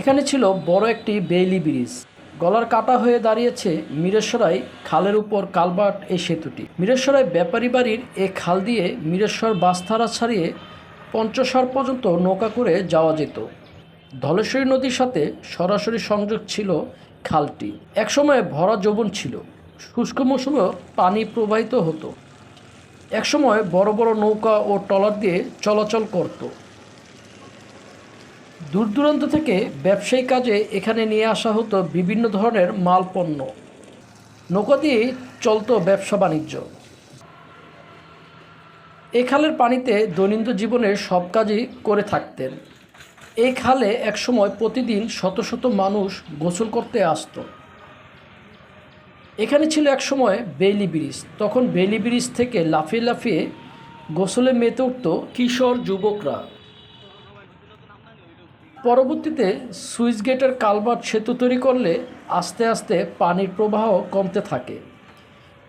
এখানে ছিল বড় একটি বেইলি ব্রিজ। গলার কাটা হয়ে দাঁড়িয়েছে মিরেশ্বরাই খালের উপর কালভার্ট এই সেতুটি। মিরেশ্বরাই ব্যাপারী বাড়ির এ খাল দিয়ে মিরেশ্বর বাসধারা ছাড়িয়ে পঞ্চসার পর্যন্ত নৌকা করে যাওয়া যেত। ধলেশ্বরী নদীর সাথে সরাসরি সংযোগ ছিল খালটি। একসময় ভরা যৌবন ছিল, শুষ্ক মৌসুমেও পানি প্রবাহিত হতো। একসময় বড় বড় নৌকা ও ট্রলার দিয়ে চলাচল করত। দূর দূরান্ত থেকে ব্যবসায়ী কাজে এখানে নিয়ে আসা হতো বিভিন্ন ধরনের মাল পণ্য। নৌকা দিয়ে চলত ব্যবসা বাণিজ্য। এই খালের পানিতে দৈনন্দিন জীবনের সব কাজই করে থাকতেন। এই খালে একসময় প্রতিদিন শত শত মানুষ গোসল করতে আসতো। এখানে ছিল একসময় বেইলি ব্রিজ। তখন বেইলি ব্রিজ থেকে লাফিয়ে লাফিয়ে গোসলে মেতে উঠত কিশোর যুবকরা। পরবর্তীতে সুইচ গেটের কালভার্ট সেতু তৈরি করলে আস্তে আস্তে পানির প্রবাহ কমতে থাকে।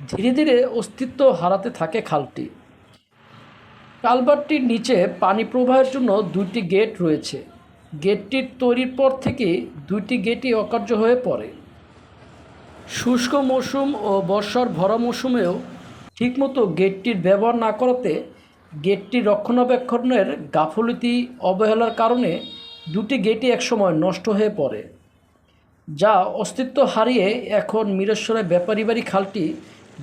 ধীরে ধীরে অস্তিত্ব হারাতে থাকে খালটি। কালভার্টটির নিচে পানি প্রবাহের জন্য দুইটি গেট রয়েছে। গেটটির তৈরির পর থেকে দুইটি গেটই অকার্য হয়ে পড়ে। শুষ্ক মৌসুম ও বর্ষার ভরা মৌসুমেও ঠিকমতো গেটটির ব্যবহার না করাতে গেটটি রক্ষণাবেক্ষণের গাফিলতি অবহেলার কারণে দুটি গেটই একসময় নষ্ট হয়ে পড়ে, যা অস্তিত্ব হারিয়ে এখন মিরেশ্বরের ব্যাপারী বাড়ি খালটি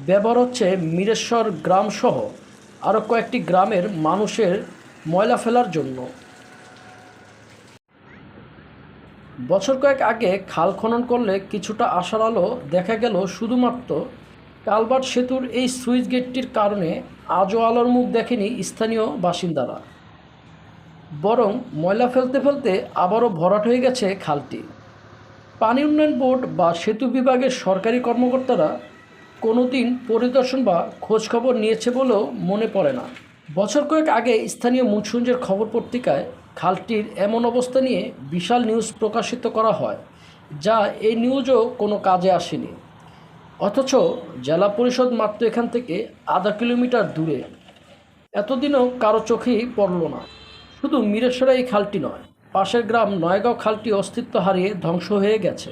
ব্যবহার হচ্ছে মিরেশ্বর গ্রামসহ আরও কয়েকটি গ্রামের মানুষের ময়লা ফেলার জন্য। বছর কয়েক আগে খাল খনন করলে কিছুটা আশার আলো দেখা গেল। শুধুমাত্র কালভার্ট সেতুর এই সুইচ গেটটির কারণে আজও আলোর মুখ দেখেনি স্থানীয় বাসিন্দারা, বরং ময়লা ফেলতে ফেলতে আবারও ভরাট হয়ে গেছে খালটি। পানি উন্নয়ন বোর্ড বা সেতু বিভাগের সরকারি কর্মকর্তারা কোনো দিন পরিদর্শন বা খোঁজখবর নিয়েছে বলেও মনে পড়ে না। বছর কয়েক আগে স্থানীয় মুন্সিগঞ্জের খবর পত্রিকায় খালটির এমন অবস্থা নিয়ে বিশাল নিউজ প্রকাশিত করা হয়, যা এই নিউজও কোনো কাজে আসেনি। অথচ জেলা পরিষদ মাত্র এখান থেকে আধা কিলোমিটার দূরে। এতদিনও কারো চোখেই পড়ল না। শুধু মিরেশ্বরে এই খালটি নয়, পাশের গ্রাম নয়গাঁও খালটি অস্তিত্ব হারিয়ে ধ্বংস হয়ে গেছে।